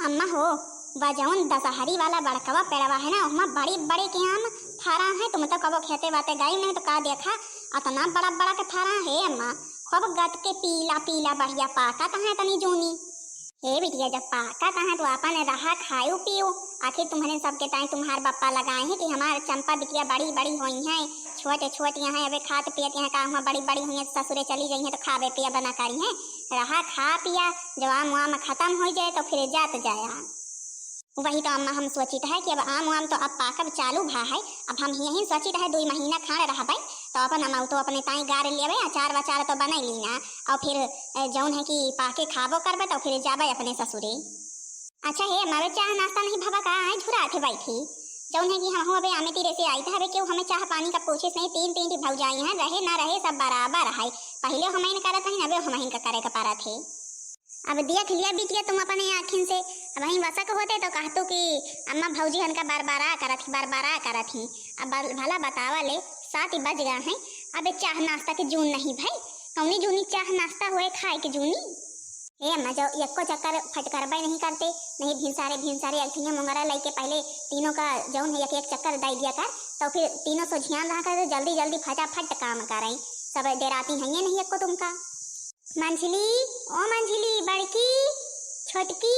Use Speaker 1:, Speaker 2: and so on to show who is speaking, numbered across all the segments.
Speaker 1: अम्मा हो, वह जौन दशहरी वाला बड़कवा पेड़वा है ना, वहाँ बड़ी बड़े के आम थारा है। तुम तो कबो खेते बाते गई नहीं तो का देखा, अतना बड़ा बड़ा के थारा है अम्मा। खूब गत के पीला पीला बढ़िया पाका कहाँ तनी जूनी। हे बिटिया, जब पाका कहाँ तो अपन रहा खाओ पियो। आखिर तुम्हारे सबके टाइम तुम्हारे बप्पा लगाए हैं कि हमारे चंपा बिटिया बड़ी बड़ी हुई हैं, छोटे छोटे यहाँ अबे खात पियत यहाँ का हुआ बड़ी बड़ी हुई हैं, ससुरे चली गई हैं तो खावे पिया बना करी हैं। रहा खा पिया, जब आम वाम खत्म हो जाए तो फिर जात जाया। वही तो अम्मा हम सोचित है कि अब आम वाम तो अब पाकब चालू भा है। अब हम यही सोचित है 2 महीना खाने रह भाई तो अपन अमाउ तो अपने ताई गार लेवे, अचार वचार तो बना ली ना, और फिर जौन है कि पाके खाबो करबे तो फिर जाबे अपने ससुरे। अच्छा है हमारे चाह नाश्ता नहीं भबा का आए झुरा थे बैठी, जौन है कि हम अबे आमे तीरे से आई थे, क्यों हमें चाह पानी का पूछे नहीं। 3 भौजाई हैं, रहे ना रहे सब बराबर है। पहले हमें करत है, अबे हमें का करे का पारा थे। अब देख लिया बिटिया तुम अपने आँखिन से। अब वहीं वसक होते तो कहतू कि अम्मा भौजी हन का बार बार करत ही। अब भला बतावा ले 7 बज गया है, अब चाह नाश्ता के जून नहीं भाई, कौनी जूनी चाह नाश्ता हुए खाए के जूनी। हे अम्मा, जो एको चक्कर फटकरबे नहीं करते, नहीं भिनसारे अखियाँ मुंगरा लाई के पहले तीनों का जौन है एक चक्कर दाई दिया कर, तो फिर तीनों सो ध्यान रहा कर, जल्दी जल्दी फटाफट काम कराई। सब डेराती हैं नहीं एको तुमका। मंझली, ओ मंझली, बड़की छोटकी,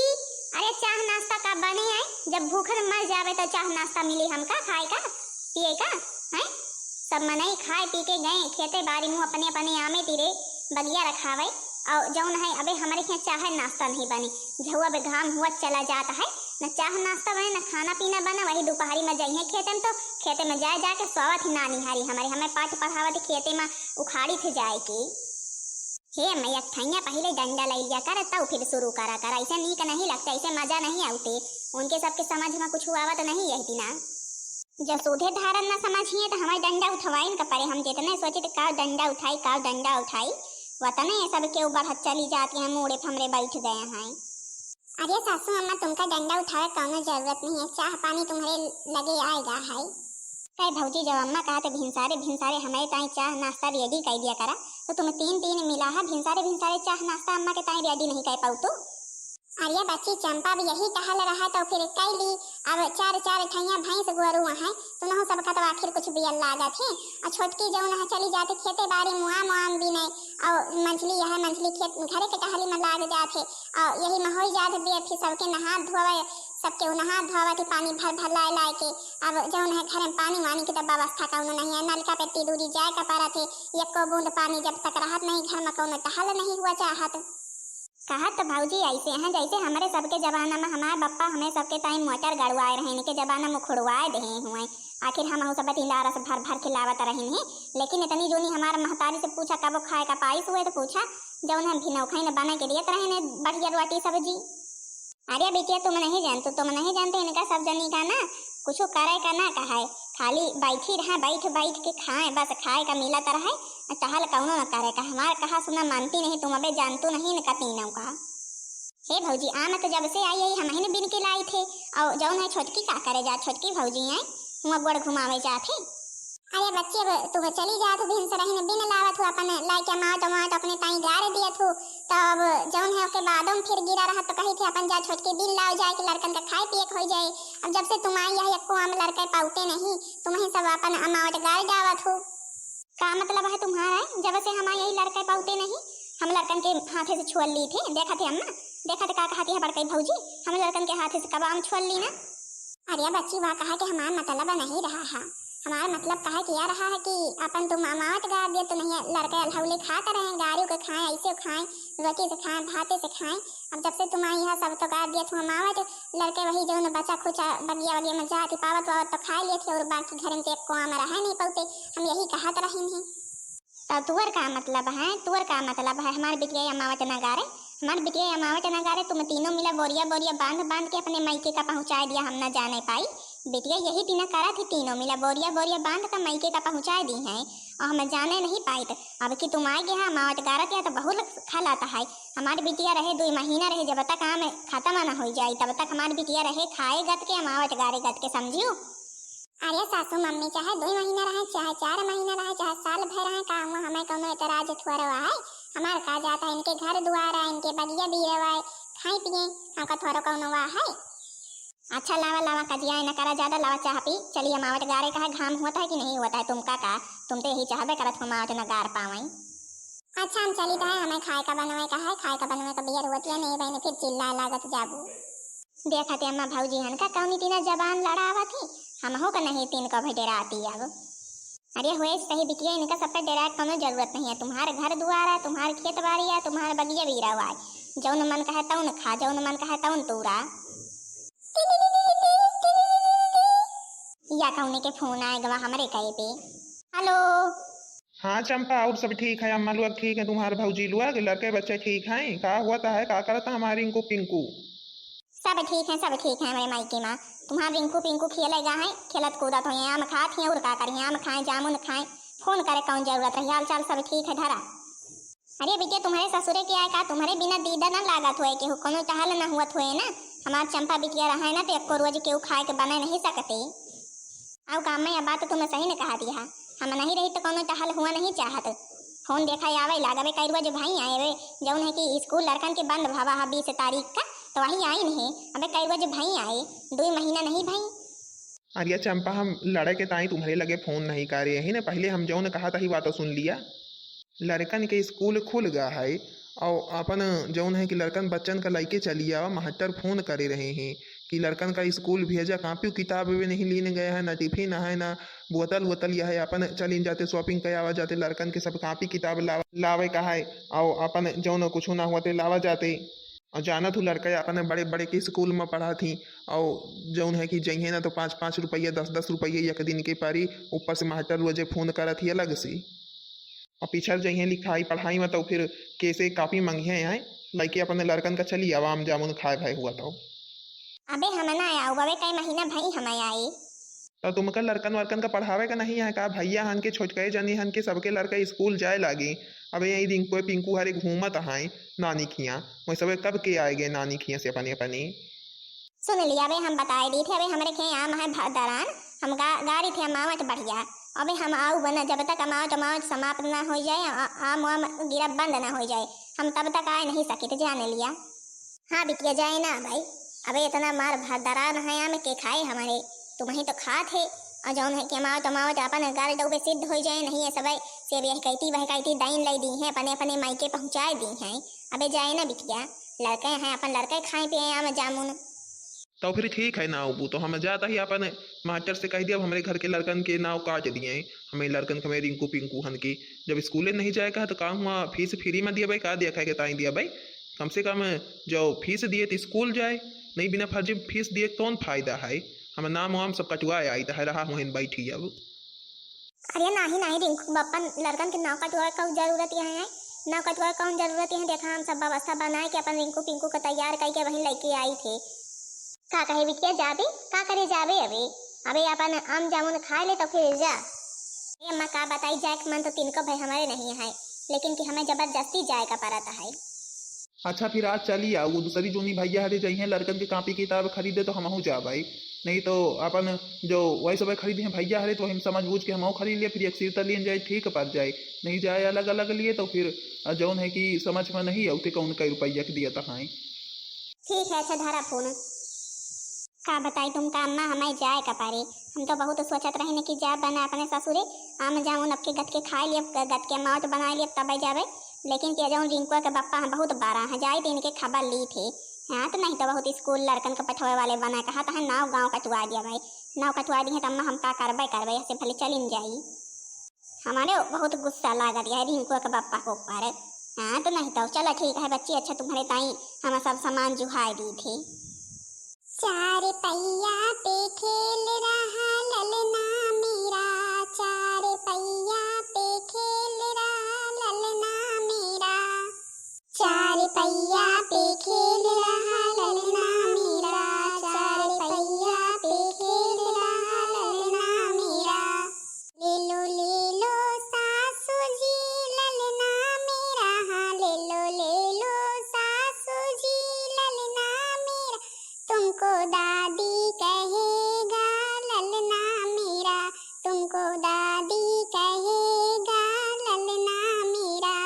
Speaker 1: अरे चाह नाश्ता का बने आए। जब भूखन मर जावे तो चाह नाश्ता मिली हमका खाए का पिए का है। सब मनई खाए पी के गए खेते बाड़ी मुँह अपने अपने आमे तीरे बगिया रखावे, और जौन है अबे हमारे यहाँ चाह नाश्ता नहीं बने। झुआ बे घाम हुआ चला जाता है, न चाह नाश्ता बने न खाना पीना बना। वही दोपहरी में जाइए खेते में, तो खेते में जाके सोवत ही नानी हारी हमारे हमें पाठ पढ़ावत खेते में उखाड़ी थे जाए की। हे मैं अठैया पहले डंडा ले लिया कर तब फिर शुरू करा कर, ऐसे नीक नहीं लगता, ऐसे मजा नहीं आते। उनके सबके समझ में कुछ आवत नहीं यही ना, जब सूधे धारण न समझिए तो हमारे डंडा उठवाइन का परे। हम जितने सोचे तो का डंडा उठाई वतने सब के ऊपर चली जाती हैं, मुड़े फमरे बैठ गए हैं। अरे सासू अम्मा, तुमका डंडा उठावे कौनो जरूरत नहीं है, चाह पानी तुम्हारे लगे आएगा है। कई भौजी जब अम्मा कहा तो भिनसारे हमारे ताई चाह नाश्ता रेडी कर दिया करा, तो तुम्हें 3 मिला है भिनसारे चाह नाश्ता अम्मा के ताई रेडी नहीं कर पाऊ तो। अरे बच्ची, चंपा भी यही कहल रहा तो फिर कई ली। अब 4 ठैया भैंस गोरू है, तुम सब का तो आखिर कुछ बियल लागत है। और छोटकी जौन है चली जाते खेते बाड़ी मुआम भी नहीं, और मंझली खेत घरे के टहली में लाग जाते, और यही में हो जाते बिया। फिर सबके नहा धोवे, सबके नहा धोवा के पानी भर लाए के। अब जौन है घर में पानी वानी की तो व्यवस्था कौनो नहीं है, नलका पे इतनी दूरी जाए का पारा थे। एको बूंद पानी जब तक रहत नहीं घर में कौनो टहल नहीं हुआ चाहत। कहा तो भौजी ऐसे हैं जैसे हमारे सबके जमाना में हमारे बप्पा हमें सबके टाइम मोटर गड़वाए रहे, इनके जमाना में खुड़वाए दे हुए। आखिर हम सब तिलारस भर खिलावत रहे हैं, लेकिन इतनी जोनी हमारे महतारी से पूछा कब खाए का पाइस हुए तो पूछा जौन हम भिनौखई ने बना के दिए रहे बढ़िया रोटी सब्जी। अरे बेटिया, तुम नहीं जानते इनका सब जनी का ना कुछ करे का ना कहा है, खाली बैठी रहा बैठ के खाए, बस खाए का मिला तरह है, टहल कौनो न करे का। हमारे कहा सुना मानती नहीं, तुम अबे जानतू नहीं न कतीनों का। हे भौजी, आम तो जब से आई है हम ही बिन के लाई थे, और जौन है छोटकी का करे जा, छोटकी भौजी आई हुआ गोड़ घुमावे जाते। अरे बच्चे, अब तुम चली जा तो भिन सरही ने बिन लावत हो अपन लाई के मात अपने ताई गारे दिया थो, तब जौन है के बादों फिर गिरा रहा तो कही थे अपन जा छोटके बिन लाओ जाए कि लड़कन का खाए पिए हो जाए। अब जब से तुम आई है एको आम लड़के पाउते नहीं, तुम्हें सब अपन अमावट गार जावत हो। का मतलब है तुम्हारा? जब से हम यही लड़के पाउते नहीं, हम लड़कन के हाथे से छुअल ली थे। देखा थे अम्मा, देखा थे का कहती है बड़कई भौजी, हम लड़कन के हाथे से कब आम छुअल ली ना। अरे बच्ची, वह कहा कि हमारा मतलब नहीं रहा है, हमारा मतलब कहा कि यह रहा है कि अपन तुम अमावट गार दिए तो नहीं लड़के अल्हौले खाते रहे, गाड़ियों के खाएं, ऐसे खाएं, रोटी से खाएं, भाते से खाएं। अब जब से तुम आई है सब तो गार दिए थे अमावट, लड़के वही जो बच्चा खुचा बगिया में जाके पावत तो खा लिए थे, और बाकी घर में एक आम रहा नहीं पाते। हम यही कहत रहे हैं। तो तुअर का मतलब है हमारे बिटिया अमावट न गारे, हमारे बिटिया अमावट न गारे। तुम तीनों मिला बोरिया बांध के अपने मायके का पहुँचा दिया, हम न जाने पाई। बेटिया यही तीना करा थी, तीनों मिला बोरिया बांध कर मायके का पहुँचा दी है, और हमें जाने नहीं पाई। तो अब कि तुम आए गए अमावट गारत या तो बहुत खल आता है। हमारी बिटिया रहे 2 महीना रहे, जब तक आम खत्म न हो जाए तब तक हमारी बिटिया रहे खाए गत के अमावट गारे गत के, समझियो। अरे सासू मम्मी, चाहे 2 महीना रहे, चाहे 4 महीना रहे, चाहे साल भर रहे, का हमें कौनो एतराज थोड़ा है। हमारे का जाता है, इनके घर दुआर है, इनके बगिया भी रवाए, खाई पिए हमका थोड़ा कौन हुआ है। अच्छा लावा लावा कजिया न करा ज्यादा लावा चाह पी चलिए मावट गारे का है घाम होता है कि नहीं होता है तुमका का तुम तो यही चाहबे करत हो मावट न गार पावई। अच्छा हम चली है हमें खाए का बनवे का है खाए का बनवे का बियर होती है नहीं बहने फिर चिल्ला लागत जाबू देखते अम्मा भौजी हन का कौनी तीना जबान लड़ावा थी हम हो का नहीं तीन का भी डराती अब। अरे हुए सही बिटिया इनका सब पे डरा कोनो जरूरत नहीं है तुम्हारे घर दुआर है तुम्हारे खेत बाड़ी है तुम्हारे बगिया बीरा हुआ है जौन मन का है तौन खा जौन मन का है तौन तूरा। या कौने के फोन आएगा हमारे कहे पे। हेलो
Speaker 2: हाँ चंपा और सब ठीक है अम्मा लोग ठीक है तुम्हारे भौजी लोग लड़के बच्चे ठीक हैं का हुआ है का करता हमारी इनको पिंकू।
Speaker 1: सब ठीक है हमारे मायके माँ तुम्हारे रिंकू पिंकू खेलेगा है खेलत कूदत हो आम खात हैं और का करें आम खाएं जामुन खाएं फोन करे कौन जरूरत है हाल चाल सब ठीक है धरा। अरे बेटे तुम्हारे ससुरे के आए का तुम्हारे बिना दीदा न लागत हुए कि कोनो टहल न हुआ हुए ना हमार चंपा बिटिया रहा है ना तो एको रोज केहू खाए के बना नहीं सकते। आओ काम में यह बात तुम्हें सही ने कहा दिया हम नहीं रही तो कोनो टहल हुआ नहीं चाहत फोन देखा आवे लागवे कई रोज भाई आए वे जौन है कि स्कूल लड़कन के बंद भवा 20 तारीख का तो वही आई नहीं अबे कई रोज भाई आए 2 महीना नहीं भाई।
Speaker 2: अरे चंपा हम लड़े के ताई तुम्हारे लगे फोन नहीं कर रहे हैं ना पहले हम जौन कहा था ही बात सुन लिया लड़कन के स्कूल खुल गया है और अपन जौन है कि लड़कन बच्चन का लैके चलिए महटर फोन करे रहे हैं कि लड़कन का स्कूल भेजा कापी किताब भी नहीं लेने गए हैं ना टिफिन है ना बोतल वोतल यह है अपन चल जाते शॉपिंग करावा जाते लड़कन के सब कापी किताब लावे का है और अपन जौन कुछ ना हुआ लावा जाते और जाना तो लड़का अपन बड़े बड़े के स्कूल में पढ़ा थी और जौन है कि जइए ना तो 5-5 रुपया 10-10 रुपये एक दिन के पारी ऊपर से मास्टर रोजे फोन करा थी अलग से और पीछे जइए लिखाई पढ़ाई में तो फिर कैसे कापी मंगे हैं लड़के अपने लड़कन का चलिए आवाम जामुन खाए भाई हुआ तो।
Speaker 1: अबे हम ना आया बाबे कई महीना भाई हम आई
Speaker 2: तो तुमका लड़कन वर्कन का पढ़ावे का नहीं है का भैया हन के छोटके जनी हन के सबके लड़का स्कूल जाए लागे अबे यही रिंकू पिंकू हरे घूमत है नानी खिया वही सब कब के आएगे नानी खिया से अपने अपने।
Speaker 1: सुन लिया बे हम बताए दी थे अबे हमारे खे आम है दरान हम गाड़ी थे अमावट बढ़िया अबे हम आऊ बना जब तक अमावट समाप्त ना हो जाए आम वाम गिरा बंद ना हो जाए हम तब तक आए नहीं सके तो जाने लिया। हाँ बिटिया जाए ना भाई अबे इतना मार दरान है आम के खाए हमारे तुम्हें तो खात है और जौन है कि अमावट अपन गाड़ी डूबे सिद्ध हो जाए नहीं है सब से कहती दाइन लाई दी हैं अपने अपने मायके पहुँचा दी हैं अबे जाए ना बिटिया लड़के हैं अपन लड़के खाए पिए आम जामुन।
Speaker 2: तो फिर ठीक है ना अबू तो हम जाता ही अपन मास्टर से कह दिया अब हमारे घर के लड़कन के नाव काट दिए हमें लड़कन के रिंकू पिंकू हन की जब स्कूले नहीं जाएगा तो काम हुआ फीस फ्री में दिया भाई का दिया खाए के ताई दिया भाई कम से कम जो फीस दिए तो स्कूल जाए नहीं बिना फर्जी फीस दिए कौन फायदा है हम नाम वाम सब कटवाए आई तो है रहा हूँ बैठी अब।
Speaker 1: अरे नहीं रिंकू बप्पन लड़कन के नाव कटवा का जरूरत है नाव कटवा कौन जरूरत है देखा हम सब व्यवस्था बनाए के अपन रिंकू पिंकू को तैयार करके वहीं लेके आई थे का कहे बिटिया जाबे का करे जाबे अबे अपन आम जामुन खा ले तो फिर जा। अम्मा का बताई जाए मन तो तिनको भाई हमारे नहीं है लेकिन कि हमें जबरदस्ती जाए का पड़ता है।
Speaker 2: अच्छा फिर आज चलिए वो दूसरी जोनी भैया हरे जाइए लड़कन की कापी किताब खरीदे तो हम जा भाई नहीं तो अपन जो वही सब खरीदे हैं भैया हरे तो हम समझ बूझ के हम खरीद लिए फिर एक सिरता लिए जाए ठीक पड़ जाए नहीं जाए अलग अलग लिए तो फिर जौन है कि समझ में नहीं आते कौन कई रुपया दिया था।
Speaker 1: ठीक है अच्छा धारा फोन का बताई तुमका अम्मा हमें जाए का पारे हम तो बहुत सोचत रहे कि जा बना अपने ससुरे आम जामुन अब के गत के खाए लिए गत के मावट बना लिए तब जावे लेकिन क्या जाऊँ रिंकुआ के बप्पा हम बहुत 12 जाए दिन के खबर ली थे हाँ तो नहीं तो बहुत स्कूल लड़कन के पठवे वाले बना कहा था नाव गाँव कटवा दिया भाई नाव कटवा दी है तो अम्मा हम का करबे ऐसे भले चलिन जाई हमारे बहुत गुस्सा लगा दिया है रिंकुआ के बप्पा को ऊपर। हाँ तो नहीं तो चलो ठीक है बच्ची अच्छा तुम्हारे ताई हम सब सामान जुहाई दी थे। 4 पहिया पे खेल रहा ललना मेरा 4 पहिया पे खेल रहा ललना मेरा 4 पहिया पे खेल रहा ललना मेरा 4 पहिया पे खेल रहा ललना मेरा ले लो सासू जी ललना मेरा हाँ ले लो सासू जी ललना मेरा तुमको दादी कहेगा ललना मेरा तुमको दादी कहेगा ललना मेरा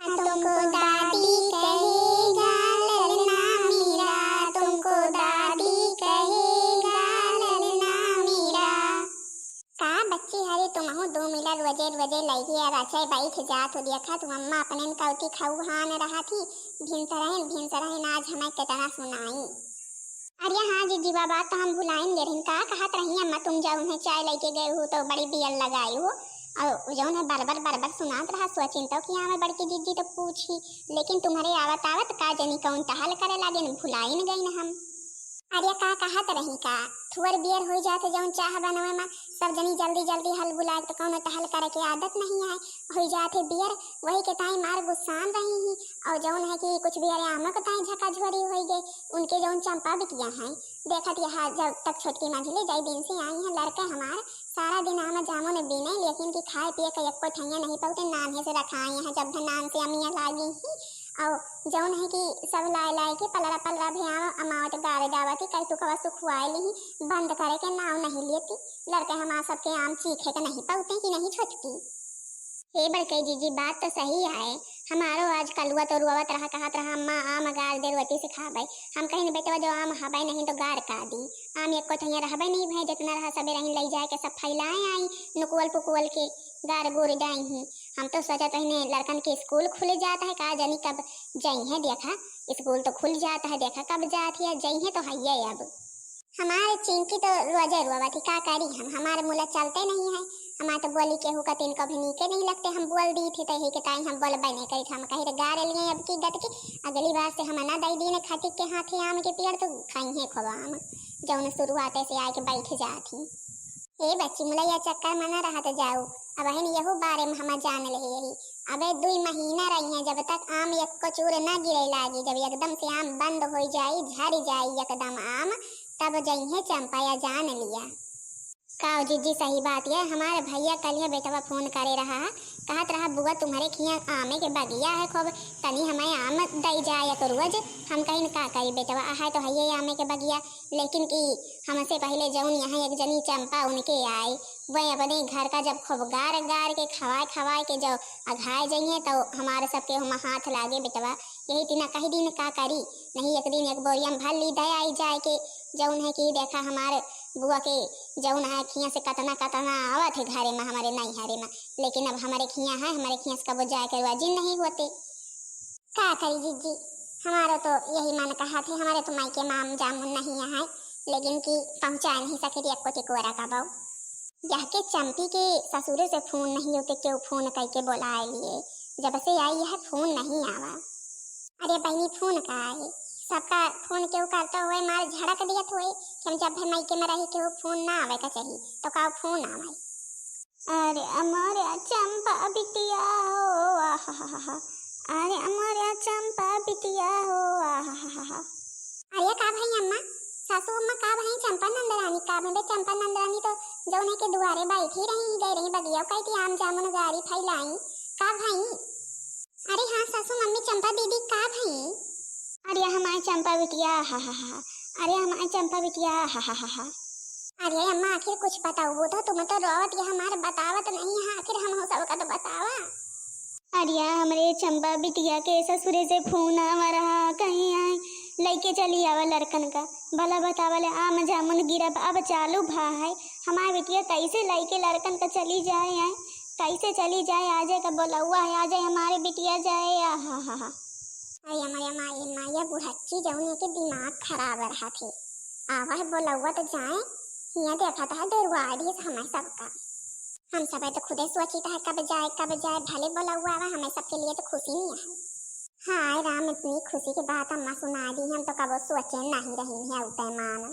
Speaker 1: तुमको दादी कहेगा ललना बजे लगी और अच्छा बैठ जात हो देखा तू अम्मा अपने कौती खाऊ हान रहा थी भिनसरहन आज हमें कितना सुनाई। अरे हाँ जीजी बाबा तो हम भुलाएंगे रही का कहत रही अम्मा तुम जाओ उन्हें चाय लेके गए हो तो बड़ी बियल लगाई हो और जो है बरबर सुनात रहा सोचिन तो कि हमें बड़की जीजी तो पूछी लेकिन तुम्हारे आवत आवत का जनी कौन टहल करे लागे भुलाई न गई न हम। अरे का कहत रही का थुअर बियर हो जाते जौन चाह बनवे में सब जनी जल्दी जल्दी हल बुलाए तो कौन टहल करे के आदत नहीं है हो जाते बियर वही के ताई मार गुस्सान रही ही और जौन है कि कुछ बियर आम के ताई झकाझोरी हो गए उनके जौन चंपा बिटिया हैं देखत यहाँ जब तक छोटकी मंझली जाई दिन से आई है लड़के हमार सारा दिन आम जामो ने बीने लेकिन कि खाए पिए के एको ठैया नहीं पौते नान से रखाए हैं जब नान से अमिया लागी ही और जौन है कि सब लाए के पलरा भेआ अमावत गावे गावती कई तू कवा सुखवाए ली बंद करे के नाव नहीं लेती लड़के हमार सबके आम चीखे के नहीं पाते कि नहीं छोटकी। हे बड़के जीजी बात तो सही है हमारो आज कलुआ तो रुआवत रहा कहत रहा अम्मा आम गार देरवती से खाबे हम कहीं बेटवा जो आम हबे नहीं तो गार का दी आम एको ठैया रहबे नहीं भाई जितना रहा सबे रही ले जाए के सब फैलाए आई नुकुअल पुकुअल के गार गोर जाई ही हम तो सोचा कहीं लड़कन के स्कूल खुल जाता है का जानी कब जाई है देखा स्कूल तो खुल जाता है देखा कब जाती है जाई है तो है अब हमारे चिंकी तो रोजे रुआ थी का करी हम हमारे मुला चलते नहीं है हमारे तो बोली केहू का तीन कभी नीके नहीं लगते हम बोल दी थी तो के टाइम हम बोल नहीं करी हम कहीं गार लिए अब की गत की अगली बार से हम ना दई दी ने खाती के हाथी आम के पेड़ तो खाई है खोबा आम जौन शुरुआते से आके बैठ जाती हे बच्ची मुलैया चक्कर मना रहा तो जाऊ अब है यहू बारे में हम जान ले यही अबे 2 महीना रही है जब तक आम एक कचूर न गिरे लागी जब एकदम से आम बंद हो जाई झड़ जाई एकदम आम तब जई है चंपा या जान लिया काओ जीजी सही बात है हमारे भैया कल ये बेटवा फोन करे रहा कहत रहा बुआ तुम्हारे खिया आमे के बगिया है खूब तनी हमें आम दई जाए तो रोज हम कहीं का करी बेटवा है तो है आमे के बगिया लेकिन कि हमसे पहले जौन यहाँ एक जनी चंपा उनके आई वही अपने घर का जब खूब गार गार के खवाए के जो अघाए जाइए तो हमारे सबके हम हाथ लागे बेटवा यही तीना कही दिन का करी नहीं एक दिन एक बोरिया में भर ली दे आई जाए के जौन है कि देखा हमारे बुआ के जौन है खिया से कतना आवत है घरे में हमारे नहीं हरे में लेकिन अब हमारे खिया है हमारे खिया से कब जाए कर वाजिन नहीं होते का करी जीजी हमारा तो यही मन कहा थे हमारे तो माई के माम जामुन नहीं है लेकिन कि पहुंचा नहीं सके एको टिकोरा का बाऊ यह के चंपी के ससुरे से फोन नहीं होते क्यों फोन करके बुलाए लिए जब से आई है फोन नहीं आवा अरे बहनी फोन का आए सबका फोन क्यों करता हुए मार झड़क दिया थोड़े कि हम जब माई के में रही क्यों फोन ना आवे का चाहिए तो का फोन आवे अरे हमारे चंपा बिटिया हो आहा अरे हमारे चंपा बिटिया हो आहा अरे का भाई अम्मा सासू अम्मा का भाई चंपा नंदरानी का में चंपा नंदरानी तो जौने के दुआरे बैठी रही गई रही बगिया कहती आम जामुन गाड़ी फैलाई का भाई अरे हाँ सासू मम्मी चंपा दीदी का भाई अरे हमारी चंपा बिटिया हा अरे हमारी चंपा बिटिया हा अरे अम्मा आखिर कुछ बताओ वो तो तुम्हें तो रोवत ये हमारे बतावत नहीं है आखिर हम हो सबका तो बतावा अरे हमारे चंपा बिटिया के ससुरे से फोन आवा रहा कहीं आए लेके चली आवा लड़कन का भला बतावले आम जामुन गिरब अब चालू भा है हमारी बिटिया कैसे लेके लड़कन का चली जाए कैसे चली जाए आजे का बोला हुआ है आजे हमारे बिटिया जाए हा अरे हमारे माया बुढ़च्ची जौन के दिमाग खराब रहा थे आवा है बोला हुआ तो जाए यहाँ देखा था डरवाड़ी हमें सबका हम सब तो खुदे सोचता है कब जाए भले बोला हुआ है हमें सबके लिए तो खुशी नहीं है हाँ राम इतनी खुशी की बात अम्मा सुना दी हम तो कब सोचे नहीं रही है पैमान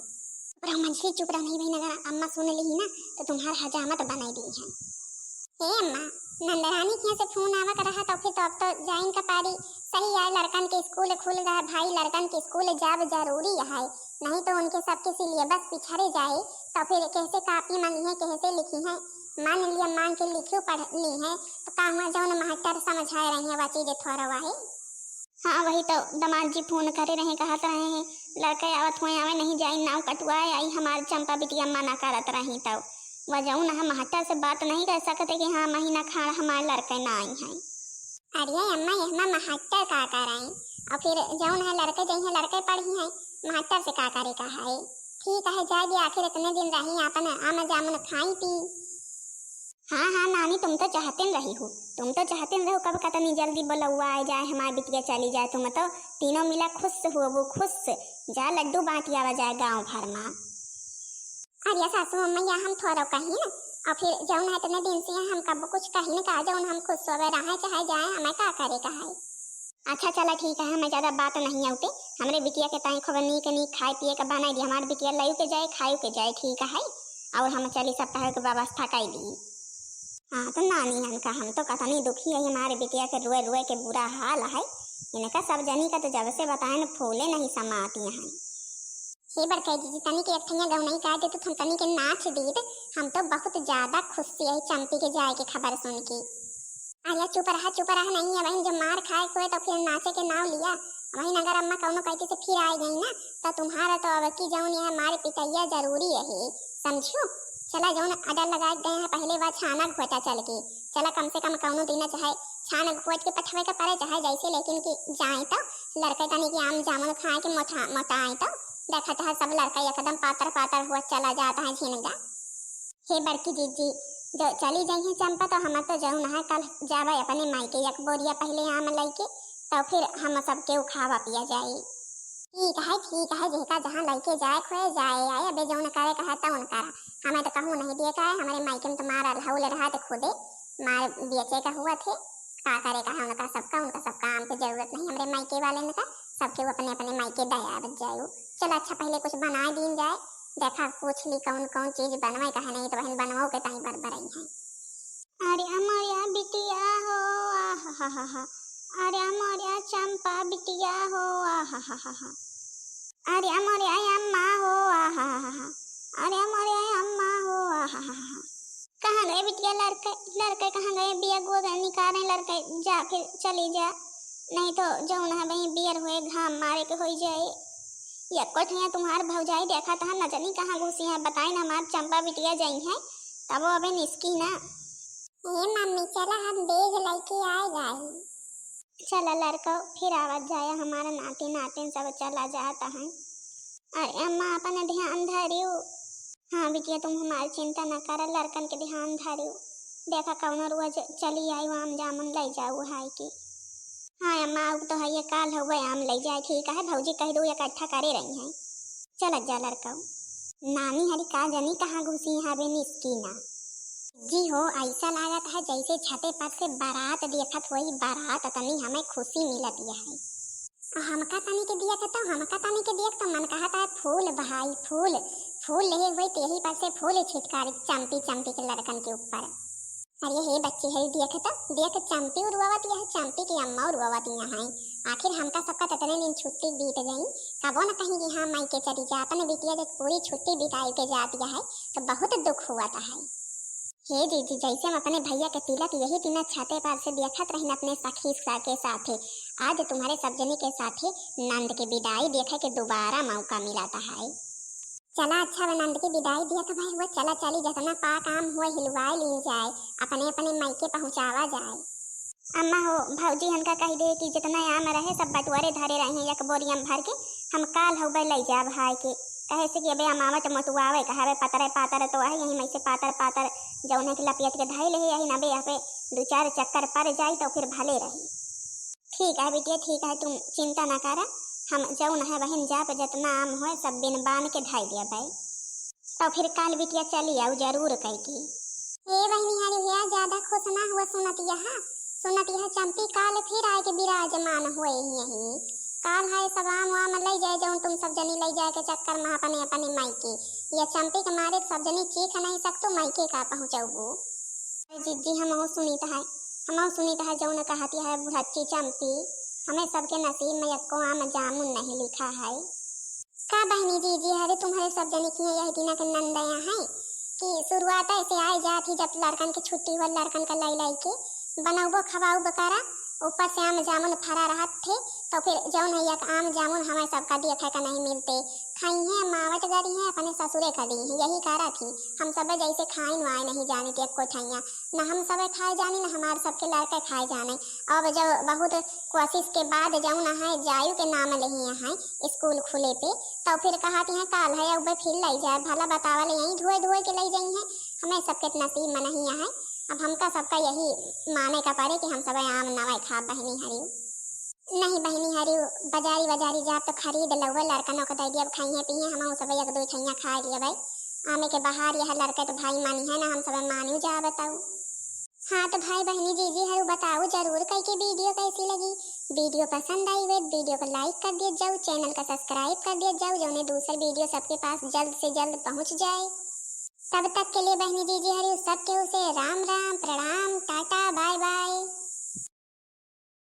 Speaker 1: पर मंझली चुप रह नहीं भाई अगर अम्मा सुन ली ना तो तुम्हारा हजामत बनाई दी है हे अम्मा नंदरानी के से फोन आवा कर रहा तो फिर तो अब तो जाइन का पारी सही है लड़कन के स्कूल खुल रहा है भाई लड़कन के स्कूल जाब जरूरी है नहीं तो उनके सबके सिलेबस पिछड़े जाए तो फिर कैसे कापी मांगी है कैसे लिखी है मान लिया मान के लिखी पढ़नी है तो का हुआ जौन मास्टर समझा रही है वह चीजें थोड़ा हुआ है हाँ वही तो दामाद जी फोन करे रहे कहते रहे हैं लड़के आवत हुए आवे नहीं जाई नाव कटवाए आई हमारे चंपा बिटिया मना करत रही तब वह जाऊँ ना हम मास्टर से बात नहीं कर सकते कि हाँ महीना खाड़ हमारे लड़के ना आई हैं अरे अम्मा ये मास्टर का कराएं और फिर जौन है लड़के जही लड़के पढ़ी हैं मास्टर से का करे का है ठीक है जाए भी आखिर इतने दिन रही अपन आम जामुन खाई पी हाँ हाँ नानी, तुम तो चाहते न रही हो, तुम तो चाहते न रहो कब कतनी जल्दी बोलौआ आ जाए, हमारी बिटिया चली जाए। तुम तो तीनों मिला खुश हो, वो खुश जा लड्डू बांटी आवा जाए गाँव भर में। अरे सासू अम्मा हम थोड़ा कहीं ना, और फिर जाऊन है इतने दिन से हम कब कुछ कहीं न कहा जाऊन, हम खुश हो रहा चाहे जाए, हमें क्या करे कहा। अच्छा चला ठीक है, हमें ज्यादा बात नहीं आउते। हमरे बिटिया के ताई खबर नहीं के नहीं खाए पिए का बनाई दी, हमारे बिटिया लयू के जाए खायू के जाए, ठीक है। और हम चली सप्ताह के व्यवस्था कर दी। हाँ तो नानी हन का हम तो कतनी दुखी है, हमारे बिटिया के रोए रोए के बुरा हाल है। इनका सब जनी का तो जब से बताए न फूले नहीं समाती हैं। हे बड़का जी तनी के अठिया गौ नहीं काटे तो हम तनी के नाच दी, हम तो बहुत ज्यादा खुशी है चंपी के जाए के खबर सुन के। अरे चुप रहा नहीं है वही, जब मार खाए खोए तो फिर नाचे के नाव लिया वही। अगर अम्मा कौनो कहती से फिर आई गई ना तो तुम्हारा तो अब की जाऊन है हमारे पितैया जरूरी है, समझो। चला जाऊन अडर लगा गए हैं पहले बार छाना घोटा चल के, चला कम से कम कौनो दिन चाहे छाना घोट के पठवे का पड़े चाहे जैसे, लेकिन कि जाए तो लड़के तनी की आम जामुन खाए के मोटाए तो देखा है सब लड़का एकदम पातर पातर हुआ चला जाता है झिनगा। हे बड़की जीजी जो चली जाई है चंपा तो हम तो जाऊन है कल जावे अपने मायके, एक बोरिया पहले आम लैके तो फिर हम सबके खावा पिया जाए। ठीक है जेका जहाँ लैके जाए खोए जाए आए, अबे जौन करे कहा तौन करा, हमें तो कहूँ नहीं दिए का है। हमारे मायके में तो मारा हौल रहा तो खुदे मार बेचे का हुआ थे, का करे कहा उनका सबका आम की जरूरत नहीं हमारे मायके वाले ने का, सबके वो अपने अपने मायके दया बच जाए। चलो अच्छा पहले कुछ बना दीन जाए, देखा पूछ ली कौन कौन चीज बनवाए कहा, नहीं तो बहन बनवाओ के ताई बरबरई है। अरे अमरिया बिटिया हो आहा, अरे अमरिया चंपा बिटिया हो आहा, अरे अमरिया अम्मा हो आहा, अरे अमरिया अम्मा हो आहा। कहाँ गए बिटिया लड़के कहाँ गए, बिया गोद निकाले लड़के, जा फिर चली जा, नहीं तो जौन है वही बियर हुए घाम मारे के हो जाए। या कोठिया तुम्हार भौजाई देखा था न जानी कहाँ घुसी है, बताई ना हमार चंपा बिटिया जाई है तब वो अबे निस्की ना। ए मम्मी चला हम बेग लेके आए जाए, चला लड़का फिर आवाज जाया हमारा नाती नातिन सब चला जाता है। अरे अम्मा अपने ध्यान धरियो। हाँ बिटिया तुम हमारी चिंता न कर, लड़कन के ध्यान धरियो, देखा कौन रोज चली आई आम जामुन ले जाऊ है की। हाँ अम्मा अब तो है ये काल हुए आम ले जाए, ठीक है भौजी कह दो इकट्ठा करे रही हैं। चल जा लड़का नानी हरी का जानी कहाँ घुसी है बे निस्कीना जी हो, ऐसा लागत है जैसे छते पर से बारात देखत हुई, बारात तनी हमें खुशी मिलत है। हमका तनी के दिया तो हमका तनी के देख तो मन कहता है फूल बहाई फूल ले हुए तेही पर से फूल छिटकारी चंपी के लड़कन के ऊपर। अरे हे बच्चे है देख चंपी उड़वावत है, चंपी की अम्मा उड़वावत है। आखिर हमका सबका ततने दिन छुट्टी बीत गई, कबो न कहीं कि हाँ मायके चली जा, अपने बिटिया जब पूरी छुट्टी बिताई के जाती है तो बहुत दुख हुआ है। हे दीदी जैसे हम अपने भैया के तिलक यही दिन छते पर से देखत रही अपने सखी के साथे, आज तुम्हारे सब जने के साथे नंद के विदाई देखे के दोबारा मौका मिला है। चला अच्छा नंद की विदाई दिया तो भाई वो चला चली जितना पा काम हुआ हिलवाए ली जाए, अपने अपने मायके पहुँचावा जाए। अम्मा हो भौजी हनका कह दे कि जितना आम रहे सब बटुआरे धरे रहे एक बोरियम भर के, हम काल हो गए ले जा भाई के, कहे से कि अबे अमावट मटुआवे कहावे पतरे पातर तो है यही में से पातर जौने के लपियत के धैल है यही नबे यहाँ पे 2-4 चक्कर पड़ जाए तो फिर भले रही। ठीक है बेटिया ठीक है तुम चिंता ना करा, हम जौन है बहन जा पे जितना आम हो सब बिन बान के ढाई दिया भाई, तो फिर काल बिटिया चली आओ जरूर कह की। ए बहनी हरी भैया ज्यादा खुश ना हुआ सुनत यह चंपी काल फिर आए के विराजमान हुए यही, काल है सब आम वाम ले जाए जौन तुम सब जनी ले जाए के चक्कर में अपने अपने मायके, या चंपी के मारे सब जनी चीख नहीं सकतो मायके का पहुँचबू। जीजी हम सुनीता है जौन कहती है बुढ़च्ची चंपी, हमें सबके नसीब में एको आम जामुन नहीं लिखा है। का बहनी जीजी हरे तुम्हारे सब जनी की यही दिन के नंदया है कि शुरुआत ऐसे आए जाती जब लड़कन की छुट्टी हुआ लड़कन का लाई के बनाऊबो खवाऊ बकारा, ऊपर से आम जामुन फरा रहा थे तो फिर जौन है एक आम जामुन हमें सबका देखे का नहीं मिलते, खाई है मावट गरी है अपने ससुरे का दी है, यही करा थी हम सब जैसे खाए नुआए नहीं जाने थे कोठैया, न हम सब खाए जाने न हमारे सबके लड़के खाए जाने। अब जब बहुत कोशिश के बाद जौन है जायु के नाम ले हैं स्कूल खुले पे तो फिर कहती हैं काल है अब फिर ले जाए भला बतावल यहीं धोए के ले जाई है, हमें सबके नसीब में नहीं है। अब हमका सबका यही माने का पड़े कि हम सब आम नवाई खा बहनी हरियो। नहीं बहनी हरियो, बाजारी बाजारी जाब तो खरीद लउए, लड़कनों को दे दिया खाइए पिए, हम सब एक दो छैया खा लिए भाई। आमे के बाहर यह लड़के तो भाई मानी है ना, हम सब मानी जा बताओ। हाँ तो भाई बहनी जीजी हरु बताओ जरूर कई के वीडियो कैसी लगी। वीडियो पसंद आई वे वीडियो को लाइक कर दिया जाओ, चैनल का सब्सक्राइब कर दिया जाओ, जो उन्हें दूसरी वीडियो सबके पास जल्द से जल्द पहुंच जाए। तब तक के लिए बहनी जीजी हरु सबके उसे राम राम, प्रणाम, टाटा, बाय बाय।